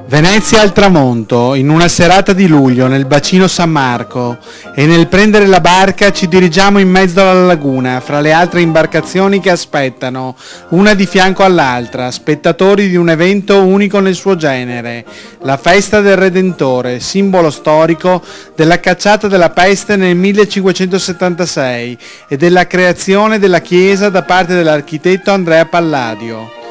Venezia al tramonto, in una serata di luglio nel bacino San Marco, e nel prendere la barca ci dirigiamo in mezzo alla laguna, fra le altre imbarcazioni che aspettano, una di fianco all'altra, spettatori di un evento unico nel suo genere, la festa del Redentore, simbolo storico della cacciata della peste nel 1576 e della creazione della chiesa da parte dell'architetto Andrea Palladio.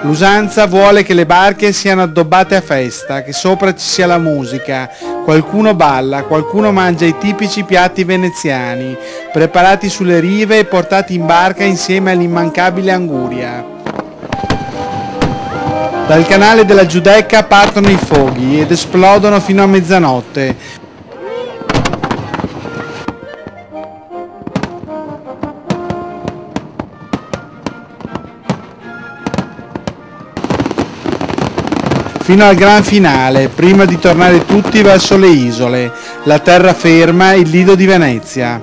L'usanza vuole che le barche siano addobbate a festa, che sopra ci sia la musica, qualcuno balla, qualcuno mangia i tipici piatti veneziani, preparati sulle rive e portati in barca insieme all'immancabile anguria. Dal canale della Giudecca partono i fuochi ed esplodono fino a mezzanotte. Fino al gran finale, prima di tornare tutti verso le isole, la terraferma, il lido di Venezia.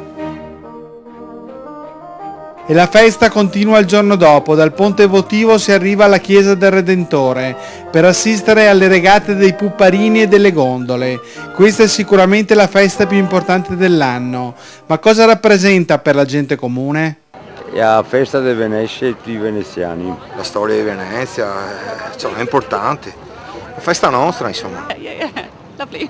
E la festa continua il giorno dopo, dal ponte votivo si arriva alla chiesa del Redentore, per assistere alle regate dei pupparini e delle gondole. Questa è sicuramente la festa più importante dell'anno, ma cosa rappresenta per la gente comune? È la festa di Venezia e tutti i veneziani. La storia di Venezia è importante. La festa nostra, insomma. Lovely.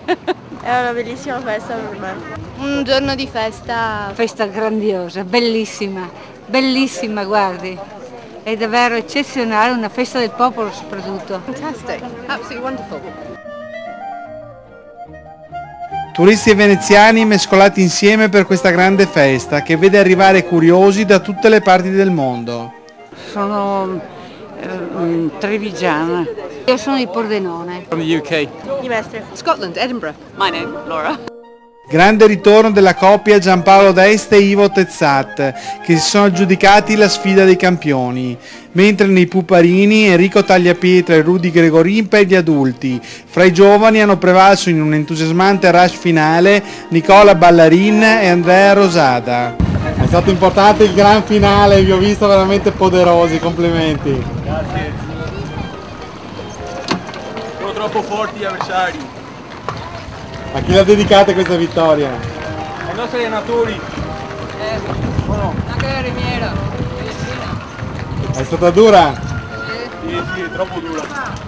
È una bellissima festa per me. Un giorno di festa. Festa grandiosa, bellissima, bellissima, guardi. È davvero eccezionale, una festa del popolo soprattutto. Fantastic, absolutely wonderful. Turisti e veneziani mescolati insieme per questa grande festa che vede arrivare curiosi da tutte le parti del mondo. Sono trevigiana. Io sono di Pordenone. From the UK. Di Mestre. Scotland, Edinburgh. My name, Laura. Grande ritorno della coppia Giampaolo D'Este e Ivo Tezzat, che si sono aggiudicati la sfida dei campioni, mentre nei puparini Enrico Tagliapietra e Rudy Gregorin per gli adulti. Fra i giovani hanno prevalso in un entusiasmante rush finale Nicola Ballarin e Andrea Rosada. È stato importante il gran finale, vi ho visto veramente poderosi, complimenti. Grazie. Sono troppo forti gli avversari. A chi la dedicate questa vittoria? Ai nostri allenatori. Anche la Rimiera. È stata dura? Sì, è troppo dura.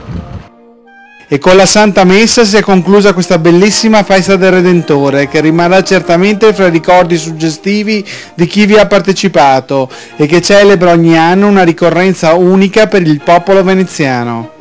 E con la Santa Messa si è conclusa questa bellissima festa del Redentore, che rimarrà certamente fra i ricordi suggestivi di chi vi ha partecipato e che celebra ogni anno una ricorrenza unica per il popolo veneziano.